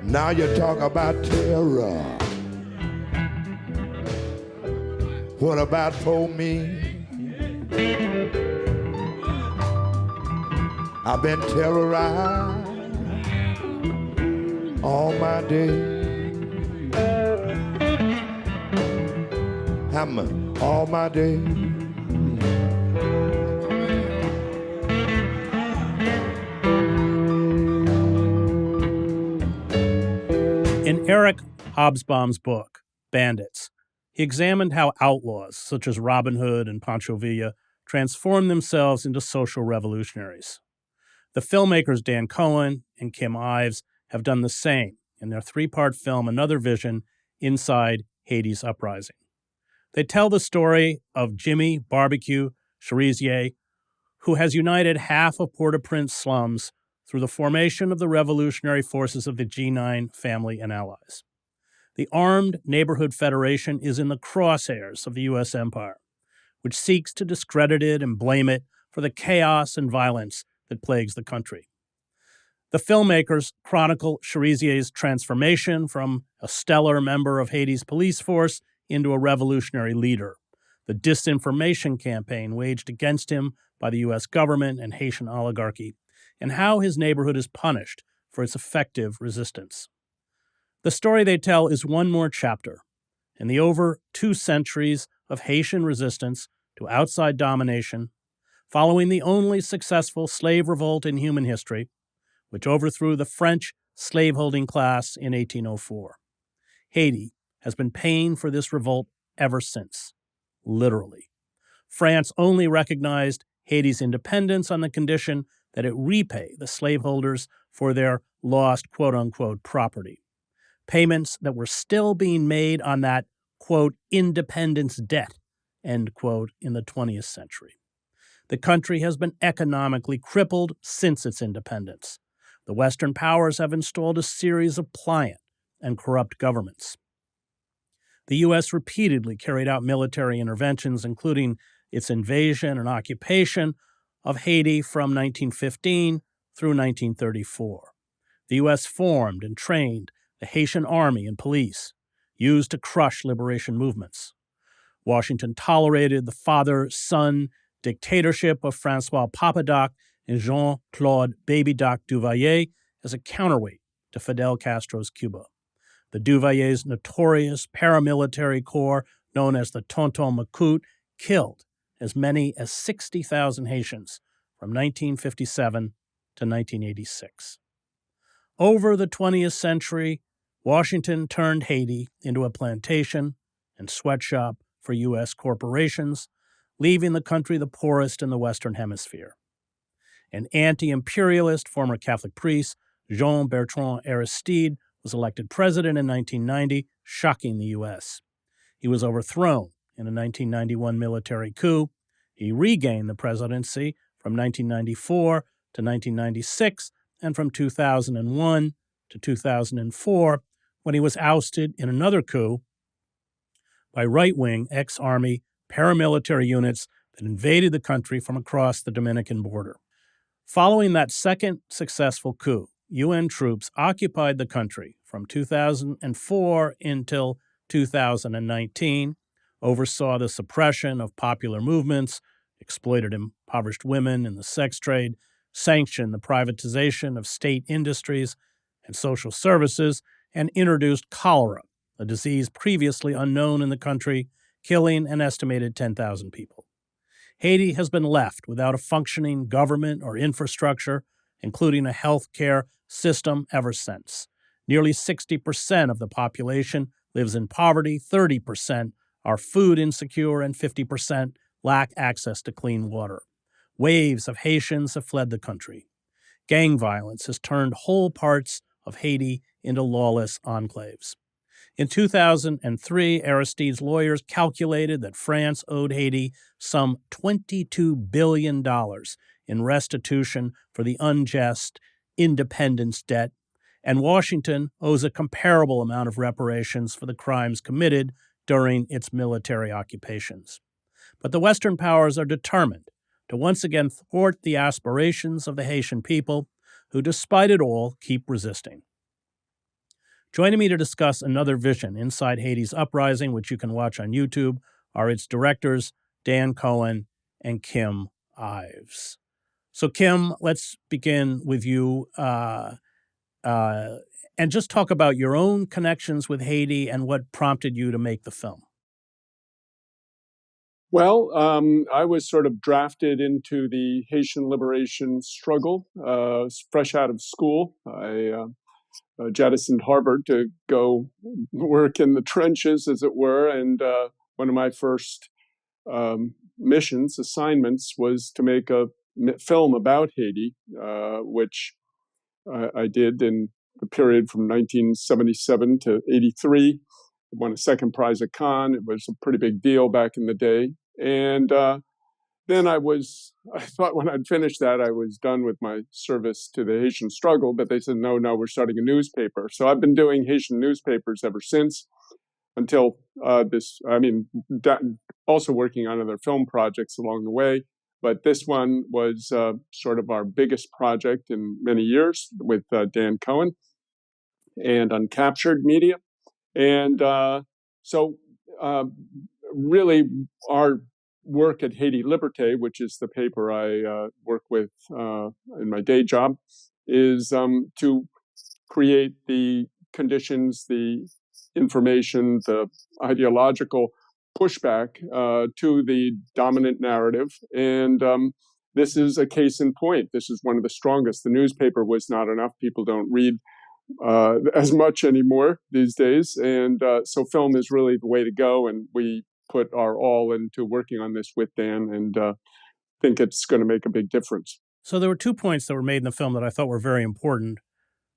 Now you talk about terror. What about for me? I've been terrorized all my day. All my day. In Eric Hobsbawm's book, Bandits, he examined how outlaws, such as Robin Hood and Pancho Villa, transformed themselves into social revolutionaries. The filmmakers Dan Cohen and Kim Ives have done the same in their three-part film Another Vision, Inside Haiti's Uprising. They tell the story of Jimmy Barbecue Cherizier, who has united half of Port-au-Prince slums through the formation of the revolutionary forces of the G9 family and allies. The Armed Neighborhood Federation is in the crosshairs of the U.S. empire, which seeks to discredit it and blame it for the chaos and violence that plagues the country. The filmmakers chronicle Cherizier's transformation from a stellar member of Haiti's police force into a revolutionary leader, the disinformation campaign waged against him by the U.S. government and Haitian oligarchy, and how his neighborhood is punished for its effective resistance. The story they tell is one more chapter in the over 2 centuries of Haitian resistance to outside domination, following the only successful slave revolt in human history, which overthrew the French slaveholding class in 1804. Haiti has been paying for this revolt ever since, literally. France only recognized Haiti's independence on the condition that it repay the slaveholders for their lost quote-unquote property, payments that were still being made on that quote independence debt, end quote, in the 20th century. The country has been economically crippled since its independence. The Western powers have installed a series of pliant and corrupt governments. The U.S. repeatedly carried out military interventions, including its invasion and occupation of Haiti from 1915 through 1934. The U.S. formed and trained the Haitian army and police, used to crush liberation movements. Washington tolerated the father-son dictatorship of Francois Papadoc and Jean-Claude Baby Doc Duvalier as a counterweight to Fidel Castro's Cuba. The Duvalier's notorious paramilitary corps, known as the Tonton Macoute, killed as many as 60,000 Haitians from 1957 to 1986. Over the 20th century, Washington turned Haiti into a plantation and sweatshop for U.S. corporations, leaving the country the poorest in the Western Hemisphere. An anti-imperialist former Catholic priest, Jean-Bertrand Aristide, was elected president in 1990, shocking the U.S. He was overthrown in a 1991 military coup. He regained the presidency from 1994 to 1996 and from 2001 to 2004, when he was ousted in another coup by right-wing ex-army paramilitary units that invaded the country from across the Dominican border. Following that second successful coup, UN troops occupied the country from 2004 until 2019, oversaw the suppression of popular movements, exploited impoverished women in the sex trade, sanctioned the privatization of state industries and social services, and introduced cholera, a disease previously unknown in the country, killing an estimated 10,000 people. Haiti has been left without a functioning government or infrastructure, including a health care system, ever since. Nearly 60% of the population lives in poverty, 30% are food insecure, and 50% lack access to clean water. Waves of Haitians have fled the country. Gang violence has turned whole parts of Haiti into lawless enclaves. In 2003, Aristide's lawyers calculated that France owed Haiti some $22 billion in restitution for the unjust independence debt, and Washington owes a comparable amount of reparations for the crimes committed during its military occupations. But the Western powers are determined to once again thwart the aspirations of the Haitian people, who, despite it all, keep resisting. Joining me to discuss another vision, Inside Haiti's Uprising, which you can watch on YouTube, are its directors, Dan Cohen and Kim Ives. So, Kim, let's begin with you and just talk about your own connections with Haiti and what prompted you to make the film. Well, I was sort of drafted into the Haitian liberation struggle fresh out of school. I jettisoned Harvard to go work in the trenches, as it were. And one of my first assignments, was to make a film about Haiti, which I did in the period from 1977 to 83. Won a second prize at Cannes. It was a pretty big deal back in the day. And then I thought when I'd finished that, I was done with my service to the Haitian struggle, but they said, no, we're starting a newspaper. So I've been doing Haitian newspapers ever since, until also working on other film projects along the way. But this one was sort of our biggest project in many years, with Dan Cohen and Uncaptured Media. And really, our work at Haiti Liberté, which is the paper I work with in my day job, is to create the conditions, the information, the ideological pushback to the dominant narrative. And this is a case in point. This is one of the strongest. The newspaper was not enough. People don't read as much anymore these days. And so film is really the way to go. And we put our all into working on this with Dan, and think it's going to make a big difference. So there were 2 points that were made in the film that I thought were very important.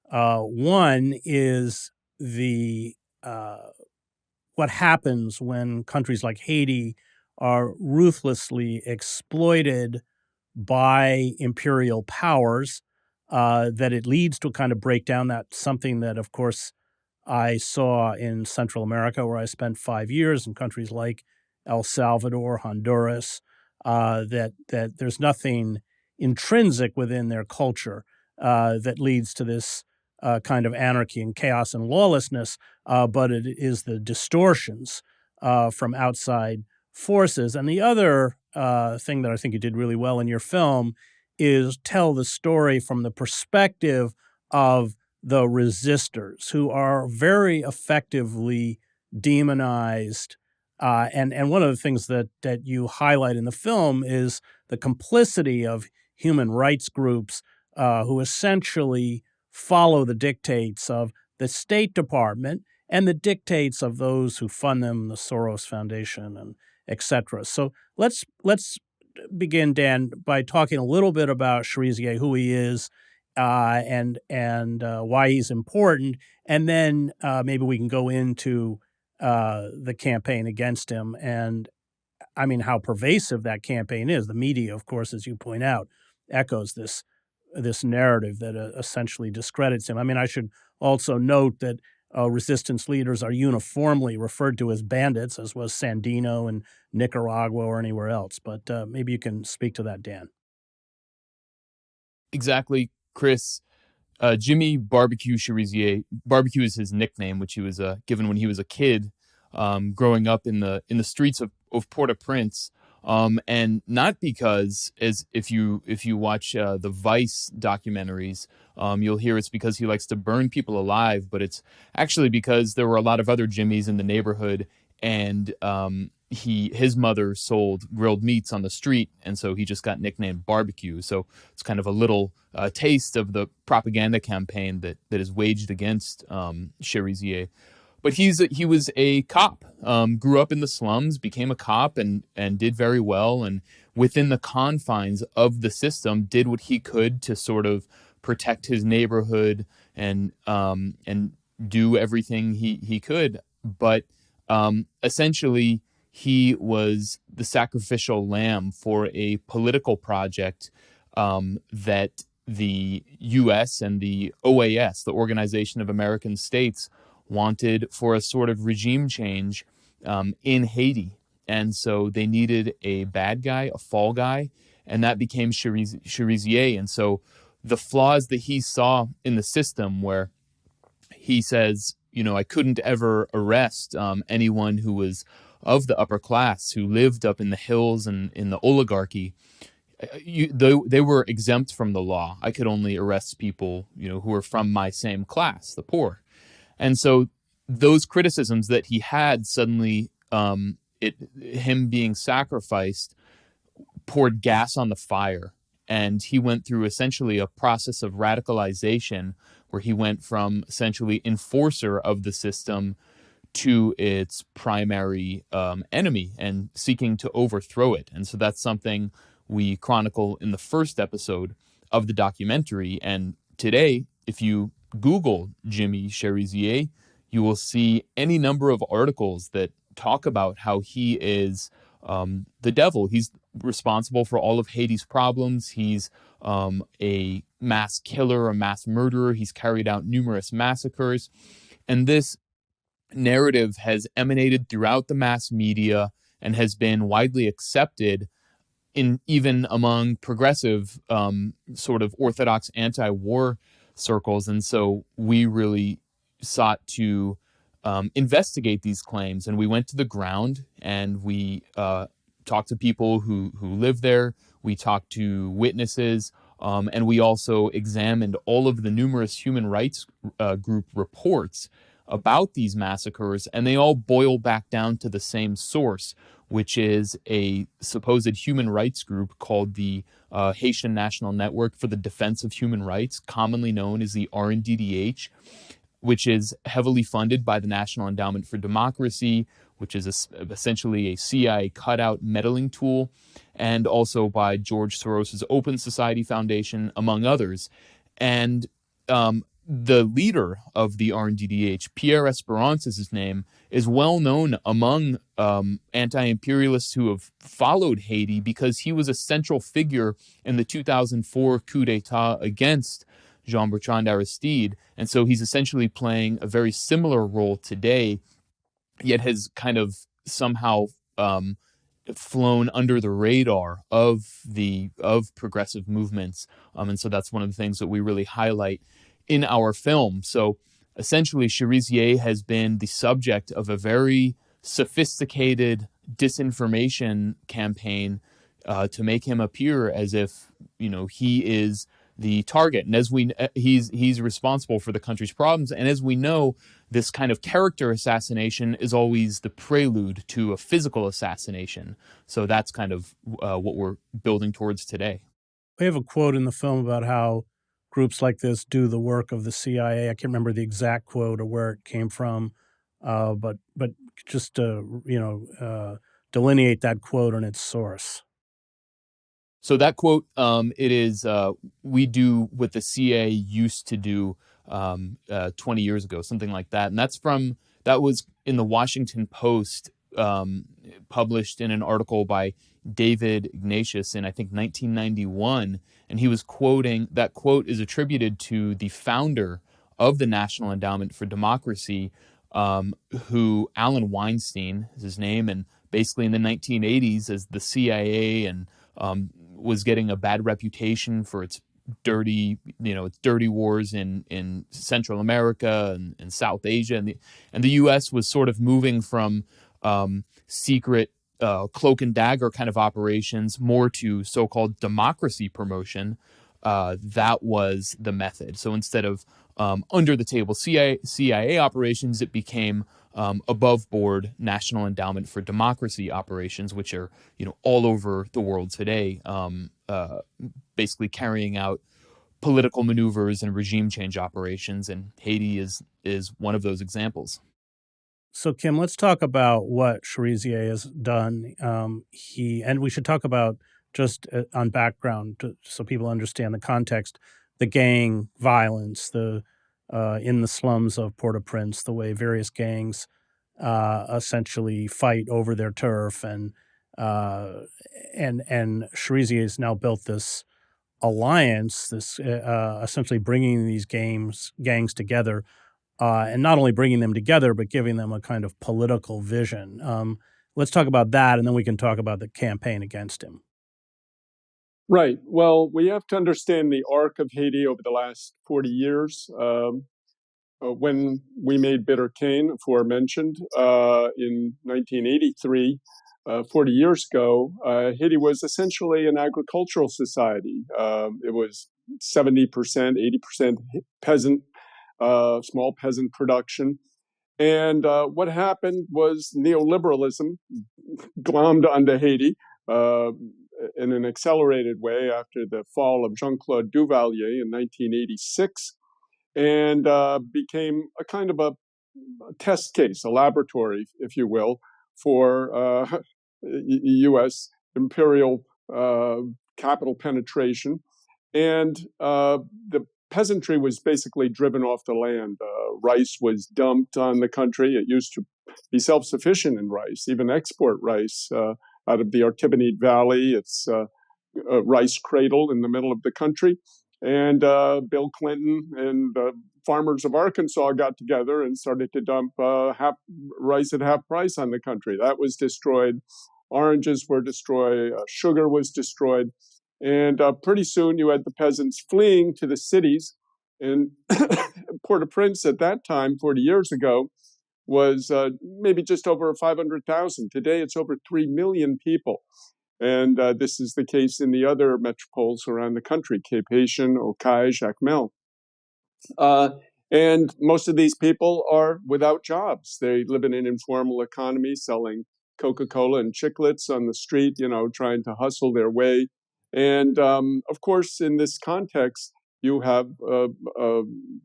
One is what happens when countries like Haiti are ruthlessly exploited by imperial powers, that it leads to a kind of breakdown. That's something that, of course, I saw in Central America, where I spent 5 years, in countries like El Salvador, Honduras, that there's nothing intrinsic within their culture that leads to this kind of anarchy and chaos and lawlessness, but it is the distortions from outside forces. And the other thing that I think you did really well in your film is tell the story from the perspective of the resistors, who are very effectively demonized. And one of the things that you highlight in the film is the complicity of human rights groups who essentially follow the dictates of the State Department and the dictates of those who fund them, the Soros Foundation, and et cetera. So let's begin, Dan, by talking a little bit about Cherizier, who he is, and why he's important, and then maybe we can go into the campaign against him, and I mean how pervasive that campaign is. The media, of course, as you point out, echoes this narrative that essentially discredits him. I mean, I should also note that resistance leaders are uniformly referred to as bandits, as was Sandino in Nicaragua or anywhere else. But maybe you can speak to that, Dan. Exactly, Chris. Jimmy Barbecue Cherizier. Barbecue is his nickname, which he was given when he was a kid, growing up in the streets of Port-au-Prince. And not because, as if you watch the Vice documentaries, you'll hear it's because he likes to burn people alive, but it's actually because there were a lot of other Jimmys in the neighborhood, and his mother sold grilled meats on the street, and so he just got nicknamed Barbecue. So it's kind of a little taste of the propaganda campaign that is waged against Cherizier. But he was a cop, grew up in the slums, became a cop, and did very well. And within the confines of the system, did what he could to sort of protect his neighborhood and do everything he could. But essentially, he was the sacrificial lamb for a political project that the U.S. and the OAS, the Organization of American States, wanted for a sort of regime change in Haiti. And so they needed a bad guy, a fall guy, and that became Cherizier. And so the flaws that he saw in the system, where he says, I couldn't ever arrest anyone who was of the upper class, who lived up in the hills and in the oligarchy. They were exempt from the law. I could only arrest people, who were from my same class, the poor. And so those criticisms that he had suddenly, him being sacrificed, poured gas on the fire. And he went through essentially a process of radicalization where he went from essentially enforcer of the system to its primary enemy and seeking to overthrow it. And so that's something we chronicle in the first episode of the documentary. And today, if you Google Jimmy Cherizier, you will see any number of articles that talk about how he is the devil. He's responsible for all of Haiti's problems. He's a mass killer, a mass murderer. He's carried out numerous massacres. And this narrative has emanated throughout the mass media and has been widely accepted in even among progressive sort of orthodox anti-war circles. And so we really sought to investigate these claims, and we went to the ground and we talked to people who live there. We talked to witnesses, and we also examined all of the numerous human rights group reports about these massacres, and they all boil back down to the same source, which is a supposed human rights group called the Haitian National Network for the Defense of Human Rights, commonly known as the RNDDH, which is heavily funded by the National Endowment for Democracy, which is essentially a CIA cutout meddling tool, and also by George Soros's Open Society Foundation, among others. And the leader of the RNDDH, Pierre Esperance is his name, is well known among anti-imperialists who have followed Haiti because he was a central figure in the 2004 coup d'etat against Jean-Bertrand Aristide. And so he's essentially playing a very similar role today, yet has kind of somehow flown under the radar of progressive movements. And so that's one of the things that we really highlight in our film. So essentially, Cherizier has been the subject of a very sophisticated disinformation campaign to make him appear as if, he is the target. And as he's responsible for the country's problems. And as we know, this kind of character assassination is always the prelude to a physical assassination. So that's kind of what we're building towards today. We have a quote in the film about how groups like this do the work of the CIA. I can't remember the exact quote or where it came from, but just to delineate that quote and its source. So that quote, it is, we do what the CIA used to do 20 years ago, something like that. And that was in the Washington Post, published in an article by David Ignatius in, I think, 1991. And he was quoting, that quote is attributed to the founder of the National Endowment for Democracy, who Alan Weinstein is his name. And basically in the 1980s, as the CIA and was getting a bad reputation for its dirty wars in Central America and South Asia, and the U.S. was sort of moving from secret cloak and dagger kind of operations more to so-called democracy promotion. That was the method. So instead of under the table CIA operations, it became above board National Endowment for Democracy operations, which are all over the world today, basically carrying out political maneuvers and regime change operations. And Haiti is one of those examples. So, Kim, let's talk about what Cherizier has done. And we should talk about, just on background, so people understand the context, the gang violence, in the slums of Port-au-Prince, the way various gangs essentially fight over their turf, and Cherizier has now built this alliance, this essentially bringing these gangs together. And not only bringing them together, but giving them a kind of political vision. Let's talk about that, and then we can talk about the campaign against him. Right. Well, we have to understand the arc of Haiti over the last 40 years. when we made Bitter Cane, aforementioned, in 1983, 40 years ago, Haiti was essentially an agricultural society. It was 70%, 80% peasant, small peasant production. And what happened was neoliberalism glommed onto Haiti uh, in an accelerated way after the fall of Jean-Claude Duvalier in 1986, and became a kind of a test case, a laboratory, if you will, for U.S. imperial capital penetration. And the peasantry was basically driven off the land. Rice was dumped on the country. It used to be self-sufficient in rice, even export rice out of the Artibonite Valley. It's a rice cradle in the middle of the country. And Bill Clinton and farmers of Arkansas got together and started to dump rice at half price on the country. That was destroyed. Oranges were destroyed. Sugar was destroyed. And pretty soon you had the peasants fleeing to the cities. And Port-au-Prince at that time, 40 years ago, was maybe just over 500,000. Today it's over 3 million people. And this is the case in the other metropoles around the country, Cap-Haïtien, Okai, Jacmel. And most of these people are without jobs. They live in an informal economy, selling Coca-Cola and chiclets on the street, trying to hustle their way. And of course, in this context, you have a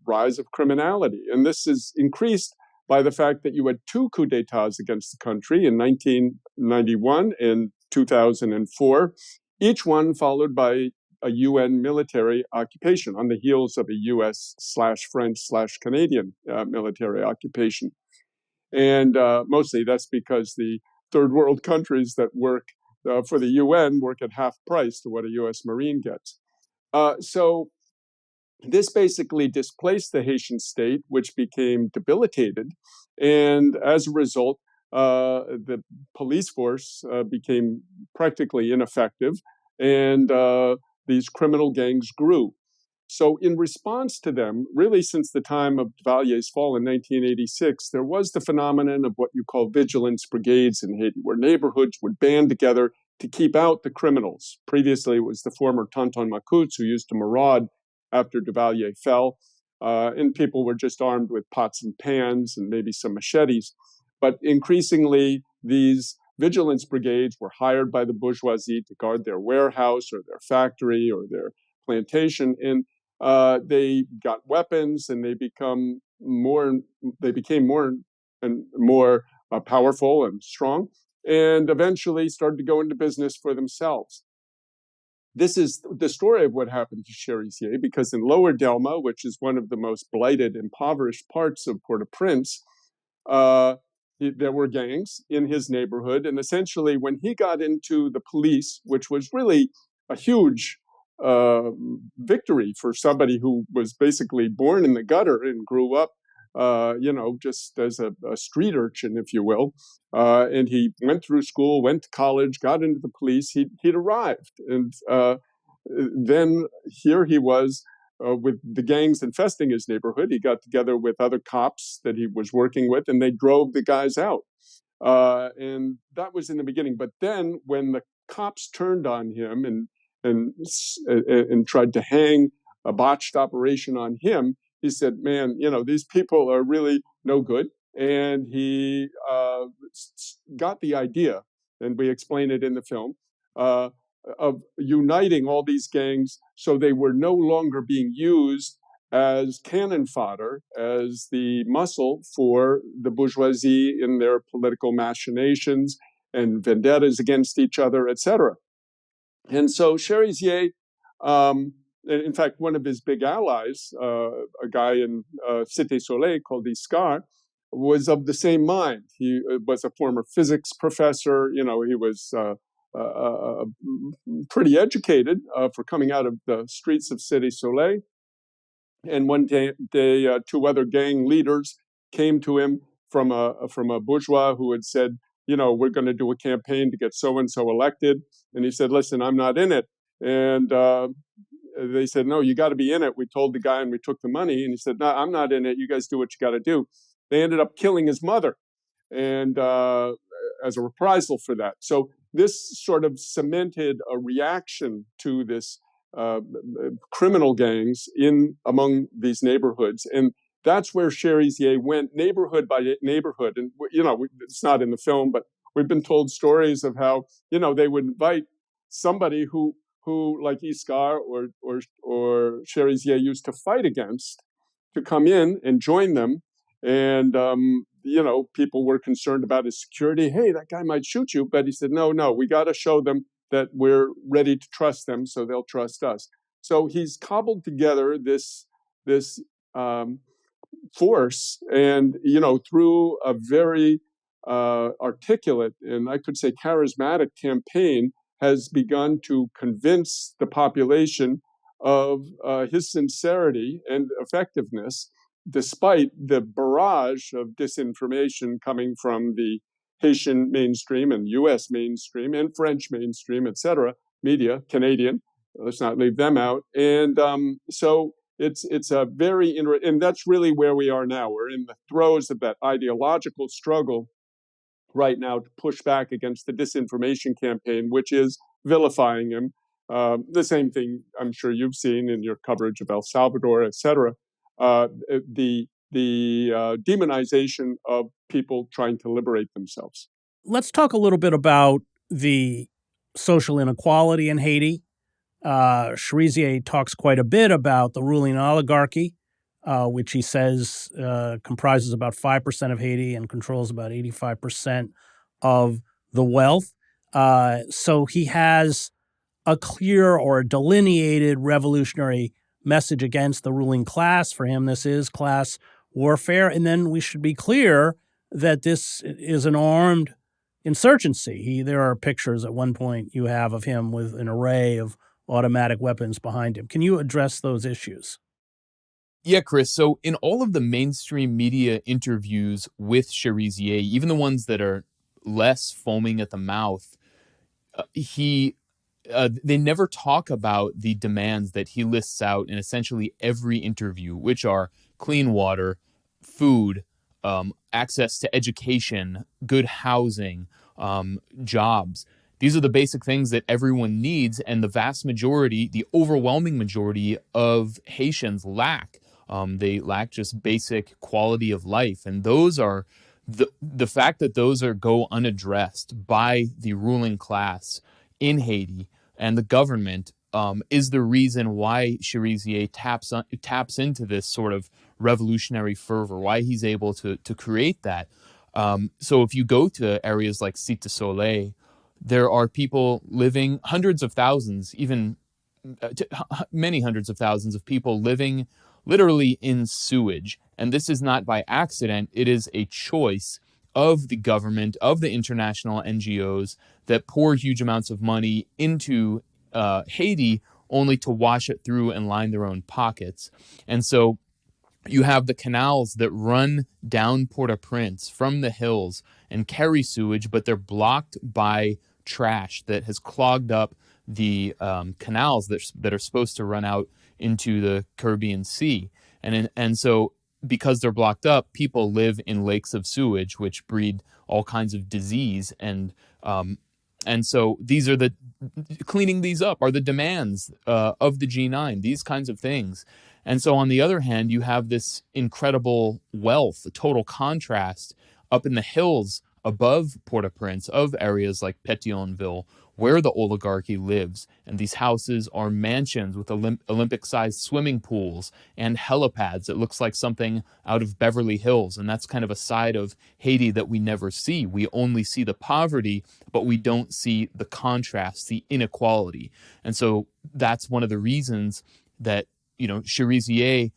rise of criminality. And this is increased by the fact that you had two coups d'etats against the country in 1991 and 2004, each one followed by a UN military occupation on the heels of a US/French/Canadian military occupation. And mostly that's because the third world countries that work for the UN work at half price to what a US Marine gets. So this basically displaced the Haitian state, which became debilitated. And as a result, the police force became practically ineffective, and these criminal gangs grew. So in response to them, really since the time of Duvalier's fall in 1986, there was the phenomenon of what you call vigilance brigades in Haiti, where neighborhoods would band together to keep out the criminals. Previously, it was the former Tonton Macoutes who used to maraud after Duvalier fell, and people were just armed with pots and pans and maybe some machetes. But increasingly, these vigilance brigades were hired by the bourgeoisie to guard their warehouse or their factory or their plantation, and they got weapons, and they became more and more powerful and strong, and eventually started to go into business for themselves. This is the story of what happened to Cherizier, because in Lower Delma, which is one of the most blighted, impoverished parts of Port-au-Prince, there were gangs in his neighborhood. And essentially, when he got into the police, which was really a huge victory for somebody who was basically born in the gutter and grew up, just as a street urchin, if you will. And he went through school, went to college, got into the police. He'd arrived. And then here he was with the gangs infesting his neighborhood. He got together with other cops that he was working with, and they drove the guys out. And that was in the beginning. But then when the cops turned on him and tried to hang a botched operation on him, he said, man, these people are really no good. And he got the idea, and we explain it in the film, of uniting all these gangs so they were no longer being used as cannon fodder, as the muscle for the bourgeoisie in their political machinations and vendettas against each other, etc. And so Cherizier, in fact, one of his big allies, a guy in Cité Soleil called Iscar, was of the same mind. He was a former physics professor. He was pretty educated for coming out of the streets of Cité Soleil. And one day, two other gang leaders came to him from a bourgeois who had said, we're going to do a campaign to get so-and-so elected. And he said, listen, I'm not in it. And they said, no, you got to be in it. We told the guy and we took the money. And he said, no, I'm not in it. You guys do what you got to do. They ended up killing his mother, and as a reprisal for that. So this sort of cemented a reaction to this criminal gangs among these neighborhoods. And that's where Cherizier went, neighborhood by neighborhood. And, it's not in the film, but we've been told stories of how, they would invite somebody who like Iscar or Cherizier used to fight against to come in and join them. And, people were concerned about his security. Hey, that guy might shoot you. But he said, no, we got to show them that we're ready to trust them, so they'll trust us. So he's cobbled together this force, and through a very articulate and I could say charismatic campaign, has begun to convince the population of his sincerity and effectiveness, despite the barrage of disinformation coming from the Haitian mainstream and U.S. mainstream and French mainstream, etc., media, Canadian. Let's not leave them out. And so it's a very and that's really where we are now. We're in the throes of that ideological struggle right now to push back against the disinformation campaign, which is vilifying him. The same thing I'm sure you've seen in your coverage of El Salvador, etc. The demonization of people trying to liberate themselves. Let's talk a little bit about the social inequality in Haiti. Cherizier talks quite a bit about the ruling oligarchy, which he says comprises about 5% of Haiti and controls about 85% of the wealth. So he has a clear or a delineated revolutionary message against the ruling class. For him, this is class warfare. And then we should be clear that this is an armed insurgency. There are pictures at one point you have of him with an array of automatic weapons behind him. Can you address those issues? Yeah, Chris. So in all of the mainstream media interviews with Cherizier, even the ones that are less foaming at the mouth, they never talk about the demands that he lists out in essentially every interview, which are clean water, food, access to education, good housing, jobs. These are the basic things that everyone needs, and the vast majority, the overwhelming majority of Haitians lack. They lack just basic quality of life, and those are the fact that those go unaddressed by the ruling class in Haiti and the government is the reason why Cherizier taps into this sort of revolutionary fervor, why he's able to create that. So if you go to areas like Cité Soleil, there are people living, hundreds of thousands, even many hundreds of thousands of people living literally in sewage. And this is not by accident. It is a choice of the government, of the international NGOs that pour huge amounts of money into Haiti only to wash it through and line their own pockets. And so you have the canals that run down Port-au-Prince from the hills and carry sewage, but they're blocked by trash that has clogged up the canals that are supposed to run out into the Caribbean Sea. And so because they're blocked up, people live in lakes of sewage, which breed all kinds of disease. And so these are cleaning these up are the demands of the G9, these kinds of things. And so on the other hand, you have this incredible wealth, a total contrast up in the hills above Port-au-Prince of areas like Pétionville, where the oligarchy lives. And these houses are mansions with Olympic-sized swimming pools and helipads. It looks like something out of Beverly Hills. And that's kind of a side of Haiti that we never see. We only see the poverty, but we don't see the contrast, the inequality. And so that's one of the reasons that, Cherizier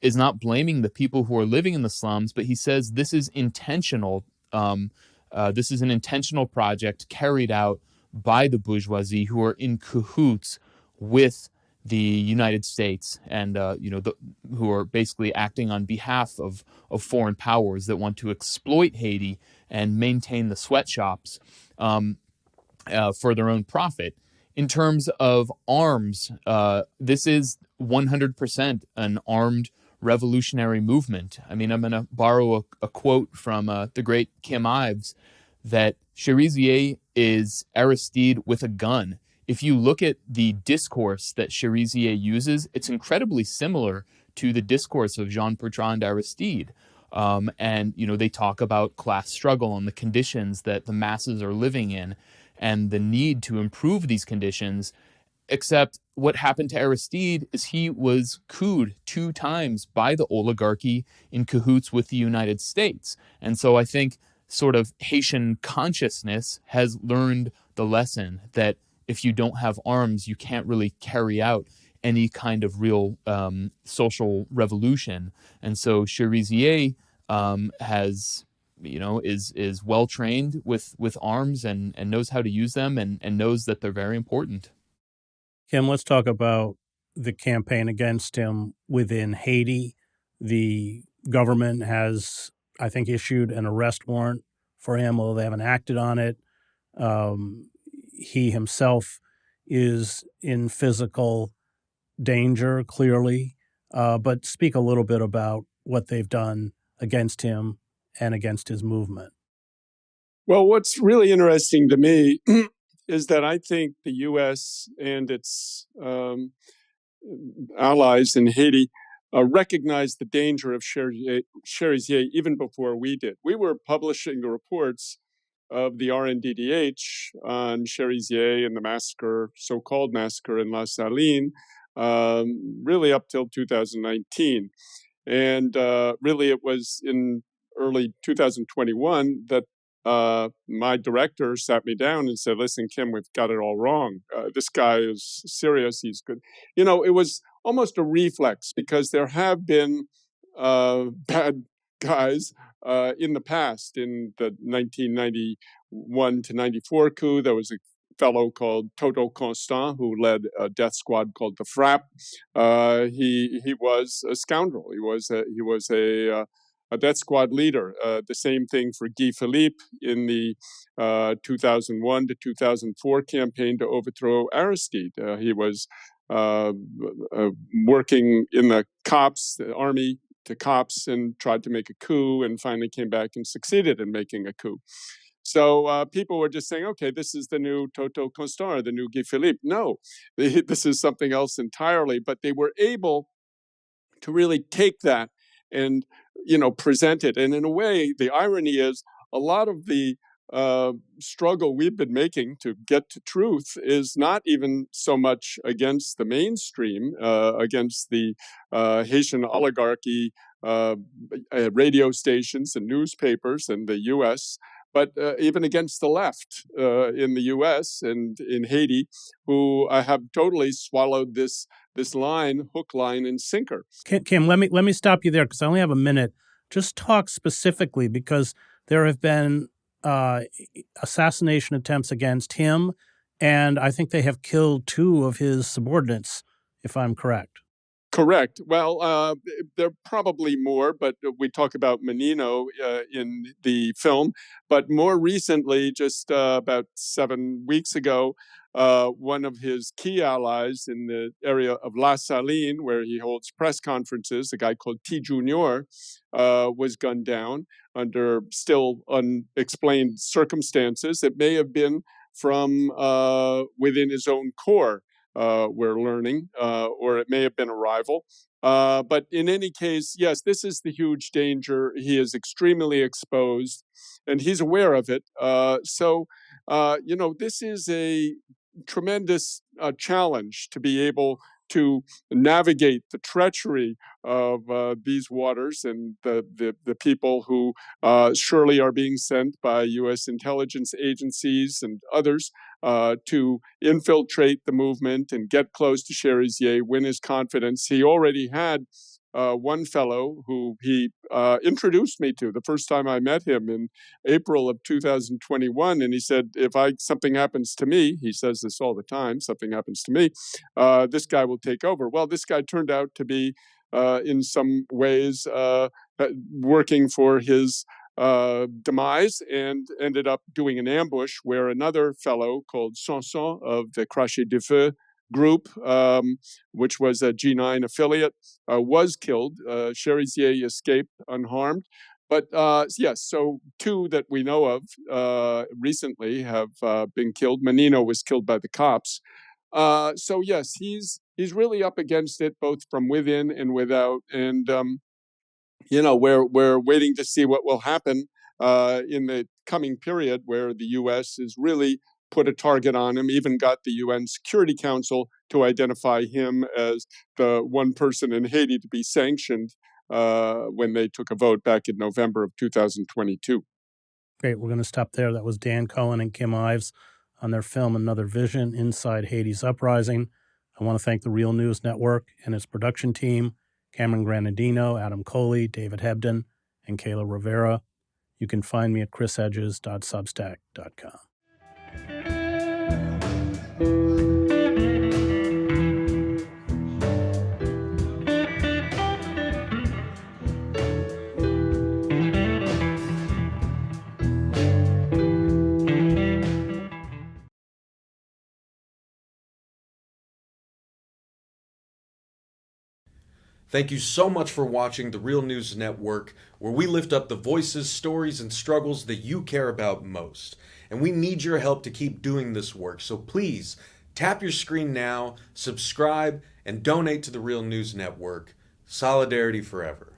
is not blaming the people who are living in the slums, but he says this is intentional. This is an intentional project carried out by the bourgeoisie who are in cahoots with the United States and who are basically acting on behalf of foreign powers that want to exploit Haiti and maintain the sweatshops for their own profit. In terms of arms, this is 100% an armed revolutionary movement. I mean, I'm going to borrow a quote from the great Kim Ives, that Cherizier is Aristide with a gun. If you look at the discourse that Cherizier uses, it's incredibly similar to the discourse of Jean-Bertrand Aristide. And, they talk about class struggle and the conditions that the masses are living in and the need to improve these conditions. Except what happened to Aristide is he was couped 2 times by the oligarchy in cahoots with the United States. And so I think sort of Haitian consciousness has learned the lesson that if you don't have arms, you can't really carry out any kind of real social revolution. And so Cherizier has, is well trained with arms and knows how to use them and knows that they're very important. Kim, let's talk about the campaign against him within Haiti. The government has, I think, issued an arrest warrant for him, although they haven't acted on it. He himself is in physical danger, clearly, but speak a little bit about what they've done against him and against his movement. Well, what's really interesting to me is that I think the U.S. and its allies in Haiti recognized the danger of Cherizier even before we did. We were publishing the reports of the RNDDH on Cherizier and the massacre, so-called massacre in La Saline, really up till 2019. And really it was in early 2021 that my director sat me down and said, listen, Kim, we've got it all wrong. This guy is serious. He's good. It was almost a reflex because there have been bad guys in the past. In the 1991 to 94 coup, there was a fellow called Toto Constant who led a death squad called the FRAP. He was a scoundrel. He was a death squad leader. The same thing for Guy Philippe in the 2001 to 2004 campaign to overthrow Aristide. He was working in the army to cops, and tried to make a coup, and finally came back and succeeded in making a coup. So people were just saying, okay, this is the new Toto Constant, the new Guy Philippe. No, this is something else entirely. But they were able to really take that and present it. And in a way, the irony is a lot of the struggle we've been making to get to truth is not even so much against the mainstream, against the Haitian oligarchy, radio stations and newspapers in the U.S., but even against the left in the U.S. and in Haiti, who have totally swallowed this line, hook, line, and sinker. Kim, let me stop you there because I only have a minute. Just talk specifically, because there have been assassination attempts against him, and I think they have killed 2 of his subordinates, if I'm correct. Correct. Well, there are probably more, but we talk about Menino in the film. But more recently, just about 7 weeks ago, one of his key allies in the area of La Saline, where he holds press conferences, a guy called T. Junior, was gunned down under still unexplained circumstances. It may have been from within his own corps. We're learning, or it may have been a rival. But in any case, yes, this is the huge danger. He is extremely exposed, and he's aware of it. So, this is a tremendous challenge to be able to navigate the treachery of these waters and the people who surely are being sent by U.S. intelligence agencies and others to infiltrate the movement and get close to Cherizier, win his confidence. He already had one fellow who he introduced me to the first time I met him in April of 2021. And he said, if something happens to me, he says this all the time, something happens to me, this guy will take over. Well, this guy turned out to be in some ways working for his demise, and ended up doing an ambush where another fellow called Sanson of the Crachet de Feu group, which was a G9 affiliate, was killed. Cherizier escaped unharmed. But yes, so two that we know of recently have been killed. Menino was killed by the cops. So yes, he's really up against it, both from within and without. And we're waiting to see what will happen in the coming period, where the U.S. has really put a target on him, even got the UN Security Council to identify him as the one person in Haiti to be sanctioned when they took a vote back in November of 2022. Great. We're going to stop there. That was Dan Cohen and Kim Ives on their film Another Vision, Inside Haiti's Uprising. I want to thank the Real News Network and its production team, Cameron Granadino, Adam Coley, David Hebden, and Kayla Rivera. You can find me at chrisedges.substack.com. Thank you so much for watching the Real News Network, where we lift up the voices, stories, and struggles that you care about most. And we need your help to keep doing this work, so please tap your screen now, subscribe, and donate to the Real News Network. Solidarity forever.